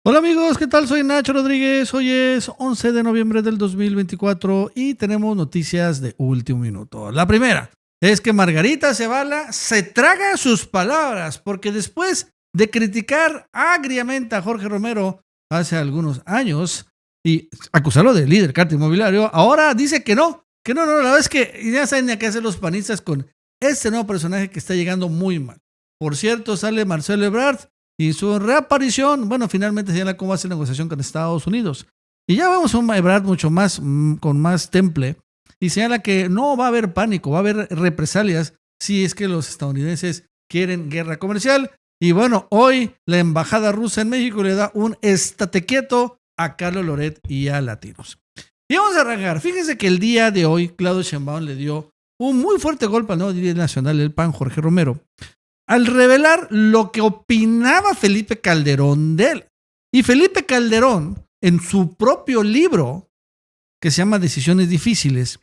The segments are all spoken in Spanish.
Hola amigos, ¿qué tal? Soy Nacho Rodríguez. Hoy es 11 de noviembre del 2024 y tenemos noticias de último minuto. La primera es que Margarita Zavala se traga sus palabras porque después de criticar agriamente a Jorge Romero hace algunos años y acusarlo de líder cártel inmobiliario, ahora dice que no, la verdad es que ya saben a qué hacer los panistas con este nuevo personaje que está llegando muy mal. Por cierto, sale Marcelo Ebrard y su reaparición, bueno, finalmente señala cómo va a ser la negociación con Estados Unidos. Y ya vemos a un Ebrard mucho más, con más temple, y señala que no va a haber pánico, va a haber represalias si es que los estadounidenses quieren guerra comercial. Y bueno, hoy la embajada rusa en México le da un estate quieto a Carlos Loret y a Latinos. Y vamos a arrancar. Fíjense que el día de hoy Claudio Sheinbaum le dio un muy fuerte golpe al nuevo líder nacional del PAN, Jorge Romero, al revelar lo que opinaba Felipe Calderón de él. Y Felipe Calderón, en su propio libro, que se llama Decisiones Difíciles,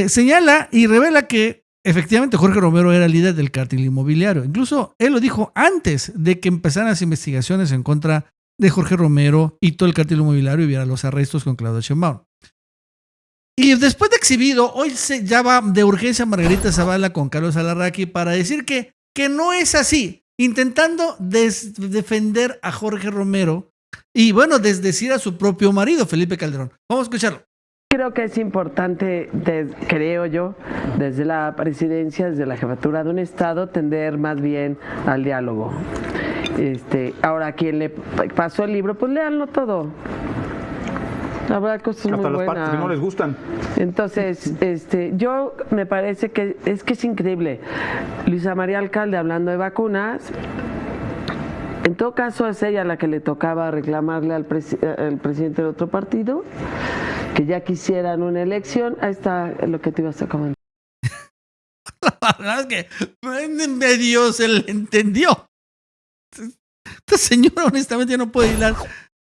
señala y revela que efectivamente Jorge Romero era líder del cártel inmobiliario. Incluso él lo dijo antes de que empezaran las investigaciones en contra de Jorge Romero y todo el cártel inmobiliario y viera los arrestos con Claudio Sheinbaum. Y después de exhibido, hoy se llama de urgencia Margarita Zavala con Carlos Alarraqui para decir que no es así, intentando defender a Jorge Romero y, bueno, desdecir a su propio marido, Felipe Calderón. Vamos a escucharlo. Creo que es importante, creo yo, desde la presidencia, desde la jefatura de un estado, tender más bien al diálogo. Ahora, quien le pasó el libro, pues léanlo todo. Habrá cosas hasta muy las buenas. partes que no les gustan. Entonces, yo me parece que es increíble. Luisa María Alcalde hablando de vacunas. En todo caso, es ella la que le tocaba reclamarle al presidente de otro partido que ya quisieran una elección. Ahí está lo que te ibas a comentar. La verdad es que medio se le entendió. Esta señora honestamente ya no puede hilar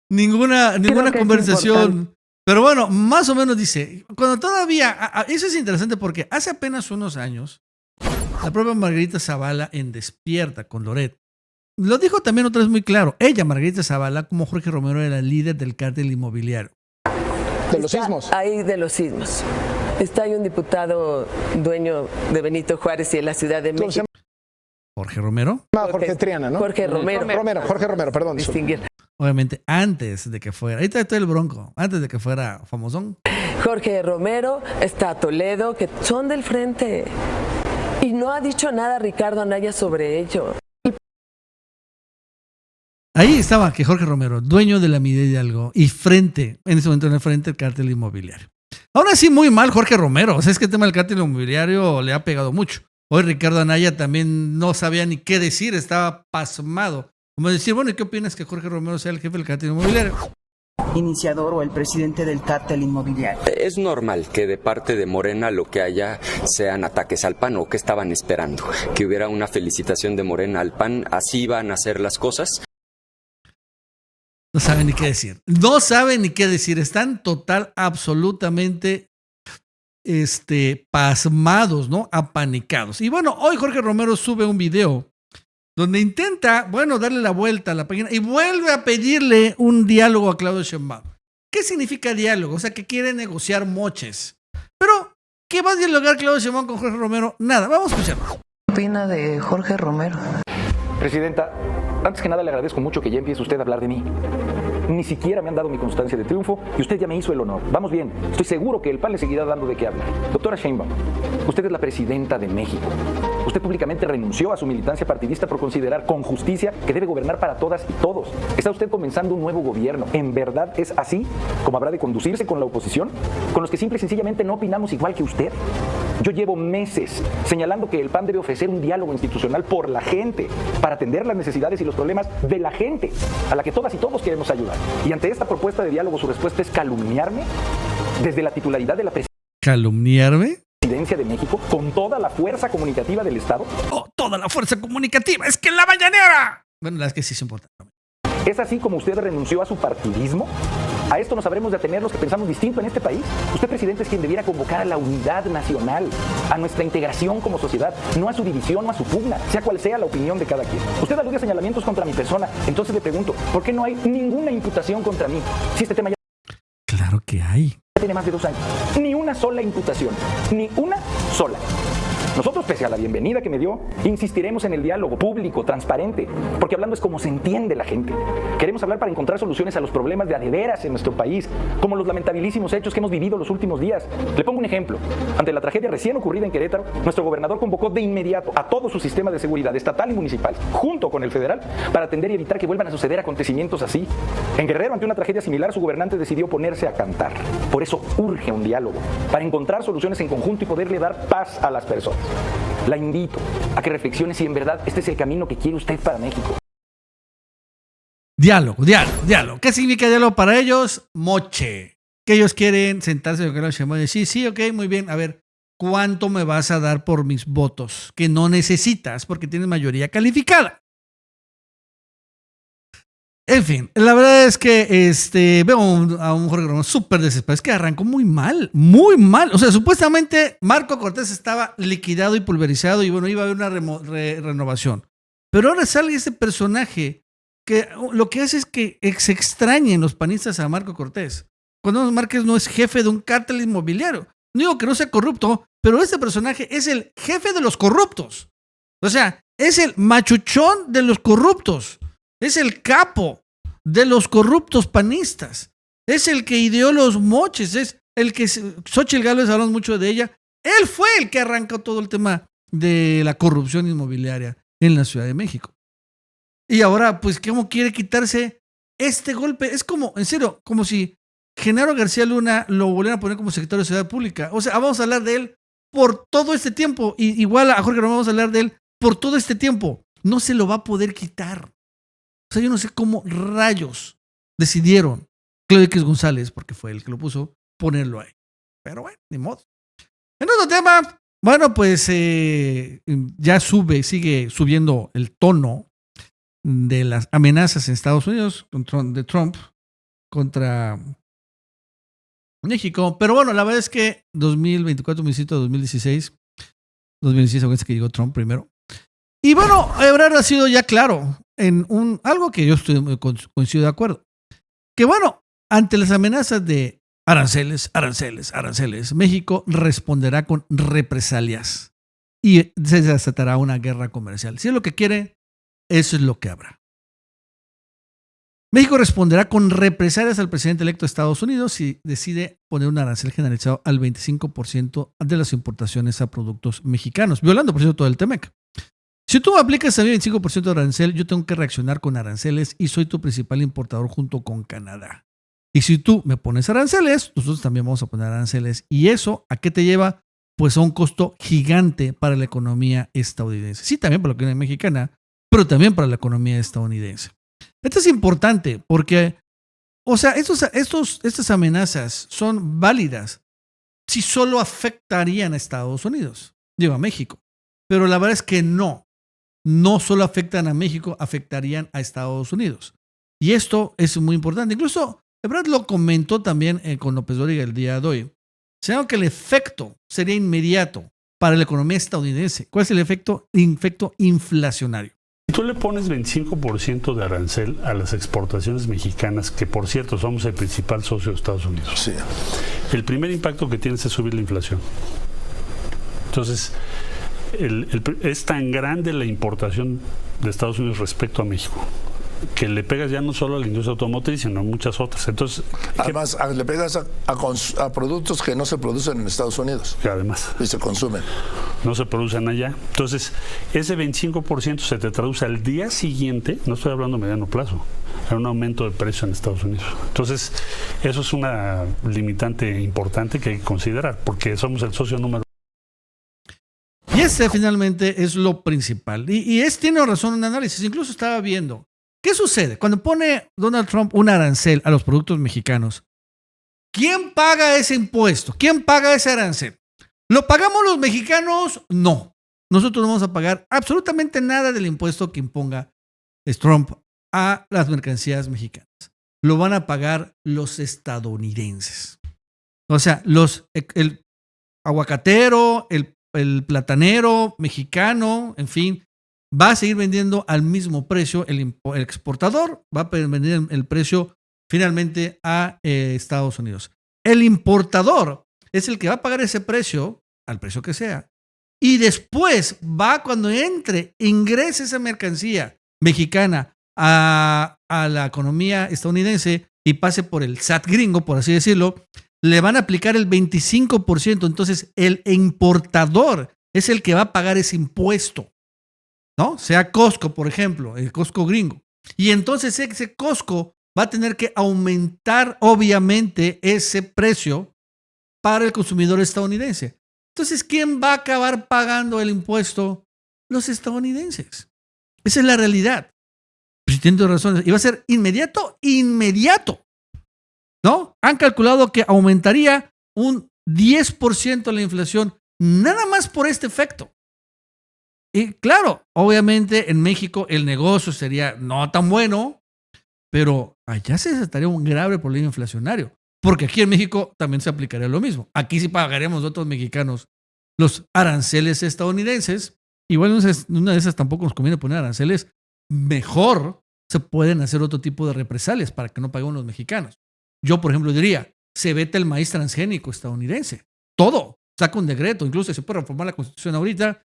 ninguna conversación. Pero bueno, más o menos dice, cuando todavía, eso es interesante porque hace apenas unos años, la propia Margarita Zavala en Despierta con Loret, lo dijo también otra vez muy claro, ella, Margarita Zavala, como Jorge Romero, era líder del cártel inmobiliario. De los sismos. Ahí de los sismos. Está ahí un diputado dueño de Benito Juárez y de la Ciudad de México. ¿Jorge Romero? No, Jorge Triana, ¿no? Jorge Romero. Jorge Romero, perdón. Distinguir. Obviamente, antes de que fuera, ahí está el Bronco, antes de que fuera famosón. Jorge Romero, está Toledo, que son del frente. Y no ha dicho nada Ricardo Anaya sobre ello. Ahí estaba que Jorge Romero, dueño de la Mide Hidalgo y frente, en ese momento en el frente del cártel inmobiliario. Ahora sí, muy mal Jorge Romero. O sea, es que el tema del cártel inmobiliario le ha pegado mucho. Hoy Ricardo Anaya también no sabía ni qué decir, estaba pasmado. Como decir, bueno, ¿y qué opinas que Jorge Romero sea el jefe del cártel inmobiliario? Iniciador o el presidente del cártel inmobiliario. Es normal que de parte de Morena lo que haya sean ataques al PAN, o que estaban esperando, que hubiera una felicitación de Morena al PAN, así van a ser las cosas. No saben ni qué decir. No saben ni qué decir. Están absolutamente pasmados, ¿no? Apanicados. Y bueno, hoy Jorge Romero sube un video donde intenta, bueno, darle la vuelta a la página y vuelve a pedirle un diálogo a Claudio Sheinbaum. ¿Qué significa diálogo? O sea, que quiere negociar moches. Pero, ¿qué va a dialogar Claudio Sheinbaum con Jorge Romero? Nada, vamos a escucharlo. ¿Qué opina de Jorge Romero? Presidenta, antes que nada le agradezco mucho que ya empiece usted a hablar de mí. Ni siquiera me han dado mi constancia de triunfo y usted ya me hizo el honor. Vamos bien, estoy seguro que el PAN le seguirá dando de qué hablar. Doctora Sheinbaum, usted es la presidenta de México. Usted públicamente renunció a su militancia partidista por considerar con justicia que debe gobernar para todas y todos. ¿Está usted comenzando un nuevo gobierno? ¿En verdad es así como habrá de conducirse con la oposición? ¿Con los que simple y sencillamente no opinamos igual que usted? Yo llevo meses señalando que el PAN debe ofrecer un diálogo institucional por la gente, para atender las necesidades y los problemas de la gente, a la que todas y todos queremos ayudar. Y ante esta propuesta de diálogo, su respuesta es calumniarme desde la titularidad de la ¿Calumniarme? presidencia de México con toda la fuerza comunicativa del Estado. ¡Oh, toda la fuerza comunicativa! ¡Es que la mañanera! Bueno, la verdad es que sí es importante. ¿Es así como usted renunció a su partidismo? ¿A esto nos habremos de atener los que pensamos distinto en este país? Usted, presidente, es quien debiera convocar a la unidad nacional, a nuestra integración como sociedad, no a su división, no a su pugna, sea cual sea la opinión de cada quien. Usted alude a señalamientos contra mi persona, entonces le pregunto, ¿por qué no hay ninguna imputación contra mí? Si este tema ya Claro que hay. tiene más de 2 años. Ni una sola imputación, ni una sola. Nosotros, pese a la bienvenida que me dio, insistiremos en el diálogo público, transparente, porque hablando es como se entiende la gente. Queremos hablar para encontrar soluciones a los problemas de a de veras en nuestro país, como los lamentabilísimos hechos que hemos vivido los últimos días. Le pongo un ejemplo. Ante la tragedia recién ocurrida en Querétaro, nuestro gobernador convocó de inmediato a todo su sistema de seguridad estatal y municipal, junto con el federal, para atender y evitar que vuelvan a suceder acontecimientos así. En Guerrero, ante una tragedia similar, su gobernante decidió ponerse a cantar. Por eso urge un diálogo, para encontrar soluciones en conjunto y poderle dar paz a las personas. La invito a que reflexione si en verdad este es el camino que quiere usted para México. Diálogo. ¿Qué significa diálogo para ellos? Moche. Que ellos quieren sentarse con los y decir, sí, ok, muy bien, a ver, ¿cuánto me vas a dar por mis votos? Que no necesitas porque tienes mayoría calificada. En fin, la verdad es que veo a un Jorge Ramón súper desesperado. Es que arrancó muy mal. O sea, supuestamente Marco Cortés estaba liquidado y pulverizado y bueno, iba a haber una renovación. Pero ahora sale este personaje que lo que hace es que se extrañen los panistas a Marco Cortés. Cuando Márquez no es jefe de un cártel inmobiliario. No digo que no sea corrupto, pero este personaje es el jefe de los corruptos. O sea, es el machuchón de los corruptos. Es el capo de los corruptos panistas. Es el que ideó los moches. Es el que Xóchitl Gálvez, hablamos mucho de ella. Él fue el que arrancó todo el tema de la corrupción inmobiliaria en la Ciudad de México. Y ahora, pues, ¿cómo quiere quitarse este golpe? Es como, en serio, como si Genaro García Luna lo volvieran a poner como secretario de Seguridad Pública. O sea, vamos a hablar de él por todo este tiempo. Y igual a Jorge Ramón vamos a hablar de él por todo este tiempo. No se lo va a poder quitar. O sea, yo no sé cómo rayos decidieron Claudio X González, porque fue el que lo puso, ponerlo ahí. Pero bueno, ni modo. En otro tema, bueno, pues ya sigue subiendo el tono de las amenazas en Estados Unidos de Trump contra México. Pero bueno, la verdad es que 2024 me visito 2016, acuérdense que llegó Trump primero. Y bueno, Ebrard ha sido ya claro en algo que yo coincido de acuerdo. Que bueno, ante las amenazas de aranceles, México responderá con represalias y se desatará una guerra comercial. Si es lo que quiere, eso es lo que habrá. México responderá con represalias al presidente electo de Estados Unidos si decide poner un arancel generalizado al 25% de las importaciones a productos mexicanos, violando, por cierto, todo el TEMEC. Si tú aplicas a mí 25% de arancel, yo tengo que reaccionar con aranceles y soy tu principal importador junto con Canadá. Y si tú me pones aranceles, nosotros también vamos a poner aranceles. ¿Y eso a qué te lleva? Pues a un costo gigante para la economía estadounidense. Sí, también para la economía mexicana, pero también para la economía estadounidense. Esto es importante porque, o sea, estas amenazas son válidas si solo afectarían a Estados Unidos, digo a México. Pero la verdad es que no solo afectan a México, afectarían a Estados Unidos. Y esto es muy importante. Incluso Ebrard lo comentó también con López Dóriga el día de hoy. Señaló que el efecto sería inmediato para la economía estadounidense. ¿Cuál es el efecto inflacionario? Si tú le pones 25% de arancel a las exportaciones mexicanas, que por cierto somos el principal socio de Estados Unidos, sí, el primer impacto que tienes es subir la inflación. Entonces, es tan grande la importación de Estados Unidos respecto a México que le pegas ya no solo a la industria automotriz, sino a muchas otras. Entonces, además, le pegas a productos que no se producen en Estados Unidos. Que además. Y se consumen. No se producen allá. Entonces, ese 25% se te traduce al día siguiente, no estoy hablando a mediano plazo, a un aumento de precio en Estados Unidos. Entonces, eso es una limitante importante que hay que considerar, porque somos el socio número. Y ese finalmente es lo principal. Y tiene razón en un análisis. Incluso estaba viendo. ¿Qué sucede? Cuando pone Donald Trump un arancel a los productos mexicanos, ¿quién paga ese impuesto? ¿Quién paga ese arancel? ¿Lo pagamos los mexicanos? No. Nosotros no vamos a pagar absolutamente nada del impuesto que imponga Trump a las mercancías mexicanas. Lo van a pagar los estadounidenses. O sea, el aguacatero, el platanero mexicano, en fin, va a seguir vendiendo al mismo precio. El exportador va a vender el precio finalmente a Estados Unidos. El importador es el que va a pagar ese precio, al precio que sea, y después cuando ingrese esa mercancía mexicana a la economía estadounidense y pase por el SAT gringo, por así decirlo, le van a aplicar el 25%. Entonces, el importador es el que va a pagar ese impuesto, ¿no? Sea Costco, por ejemplo, el Costco gringo. Y entonces ese Costco va a tener que aumentar, obviamente, ese precio para el consumidor estadounidense. Entonces, ¿quién va a acabar pagando el impuesto? Los estadounidenses. Esa es la realidad. Pues tiene razón. Y va a ser inmediato, ¿no? Han calculado que aumentaría un 10% la inflación nada más por este efecto. Y claro, obviamente en México el negocio sería no tan bueno, pero allá se desataría un grave problema inflacionario. Porque aquí en México también se aplicaría lo mismo. Aquí sí pagaremos nosotros mexicanos los aranceles estadounidenses. Igual una de esas tampoco nos conviene poner aranceles. Mejor se pueden hacer otro tipo de represalias para que no paguen los mexicanos. Yo, por ejemplo, diría, se veta el maíz transgénico estadounidense. Todo. Saca un decreto. Incluso se puede reformar la Constitución ahorita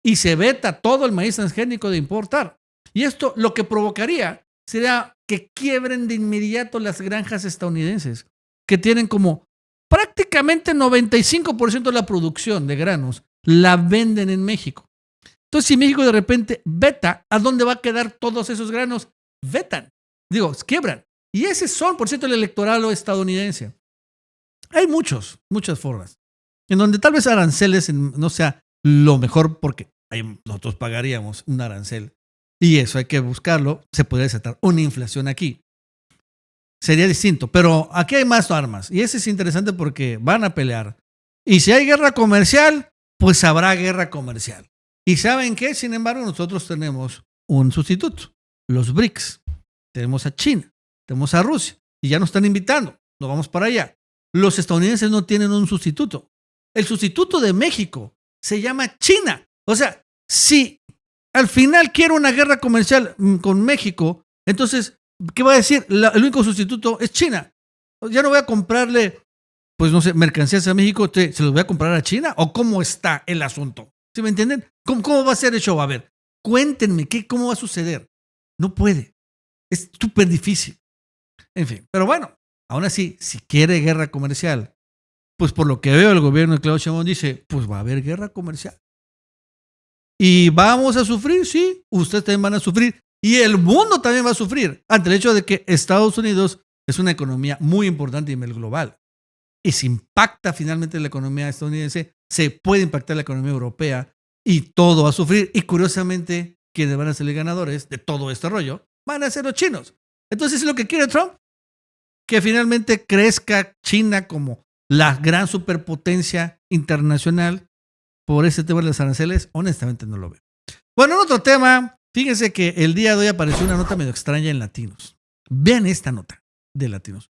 y se veta todo el maíz transgénico de importar. Y esto lo que provocaría sería que quiebren de inmediato las granjas estadounidenses, que tienen como prácticamente 95% de la producción de granos la venden en México. Entonces, si México de repente veta, ¿a dónde va a quedar todos esos granos? Vetan. Quiebran. Y ese son, por cierto, el electorado estadounidense. Hay muchas formas en donde tal vez aranceles no sea lo mejor porque nosotros pagaríamos un arancel y eso hay que buscarlo. Se podría desatar una inflación aquí. Sería distinto, pero aquí hay más armas y ese es interesante porque van a pelear. Y si hay guerra comercial, pues habrá guerra comercial. ¿Y saben qué? Sin embargo, nosotros tenemos un sustituto, los BRICS. Tenemos a China, tenemos a Rusia y ya nos están invitando. Nos vamos para allá. Los estadounidenses no tienen un sustituto. El sustituto de México se llama China. O sea, si al final quiero una guerra comercial con México, entonces, ¿qué va a decir? El único sustituto es China. Ya no voy a comprarle, pues no sé, mercancías a México, ¿se los voy a comprar a China? ¿O cómo está el asunto? ¿Sí me entienden? ¿Cómo va a ser el show? A ver, cuéntenme, ¿cómo va a suceder? No puede. Es súper difícil. En fin, pero bueno, aún así, si quiere guerra comercial, pues por lo que veo el gobierno de Claudio Sheinbaum dice, pues va a haber guerra comercial. Y vamos a sufrir, sí, ustedes también van a sufrir. Y el mundo también va a sufrir ante el hecho de que Estados Unidos es una economía muy importante a nivel global. Y si impacta finalmente la economía estadounidense, se puede impactar la economía europea y todo va a sufrir. Y curiosamente, quienes van a salir ganadores de todo este rollo van a ser los chinos. Entonces, ¿es lo que quiere Trump? Que finalmente crezca China como la gran superpotencia internacional por ese tema de los aranceles. Honestamente no lo veo. Bueno, en otro tema, fíjense que el día de hoy apareció una nota medio extraña en Latinos. Vean esta nota de Latinos.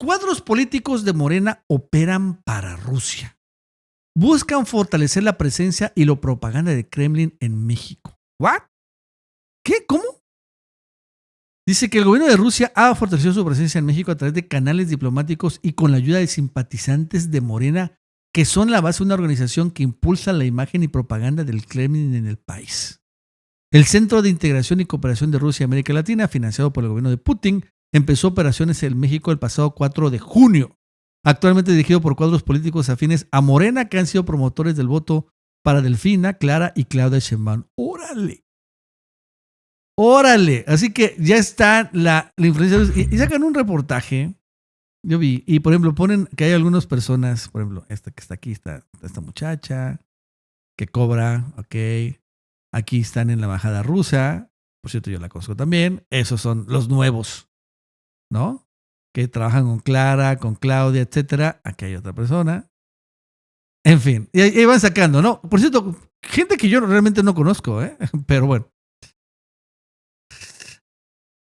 Cuadros políticos de Morena operan para Rusia. Buscan fortalecer la presencia y la propaganda de Kremlin en México. ¿What? ¿Qué? ¿Cómo? Dice que el gobierno de Rusia ha fortalecido su presencia en México a través de canales diplomáticos y con la ayuda de simpatizantes de Morena, que son la base de una organización que impulsa la imagen y propaganda del Kremlin en el país. El Centro de Integración y Cooperación de Rusia y América Latina, financiado por el gobierno de Putin, empezó operaciones en México el pasado 4 de junio. Actualmente dirigido por cuadros políticos afines a Morena, que han sido promotores del voto para Delfina, Clara y Claudia Sheinbaum. ¡Órale! ¡Órale! Así que ya está la influencia. Y sacan un reportaje, yo vi, y por ejemplo ponen que hay algunas personas, por ejemplo, esta que está aquí, está esta muchacha que cobra, ok. Aquí están en la embajada rusa, por cierto yo la conozco también. Esos son los nuevos, ¿no? Que trabajan con Clara, con Claudia, etcétera. Aquí hay otra persona. En fin, y ahí van sacando, ¿no? Por cierto, gente que yo realmente no conozco, pero bueno.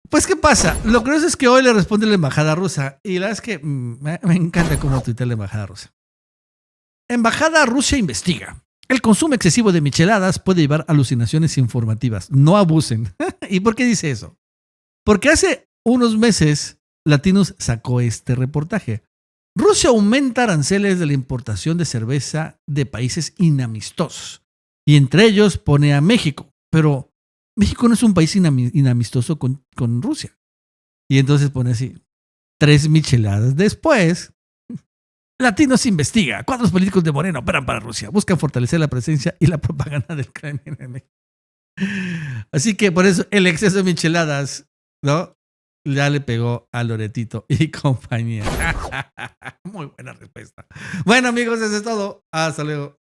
Pues, ¿qué pasa? Lo curioso es que hoy le responde la embajada rusa. Y la verdad es que me encanta cómo tuitea la embajada rusa. Embajada Rusia investiga. El consumo excesivo de micheladas puede llevar a alucinaciones informativas. No abusen. ¿Y por qué dice eso? Porque hace unos meses Latinos sacó este reportaje. Rusia aumenta aranceles de la importación de cerveza de países inamistosos. Y entre ellos pone a México. Pero México no es un país inamistoso con Rusia. Y entonces pone así, 3 micheladas después, Latinos investiga. Cuadros políticos de Morena operan para Rusia. Buscan fortalecer la presencia y la propaganda del Kremlin en México. Así que por eso el exceso de micheladas, ¿no? Ya le pegó a Loretito y compañía. Muy buena respuesta. Bueno, amigos, eso es todo. Hasta luego.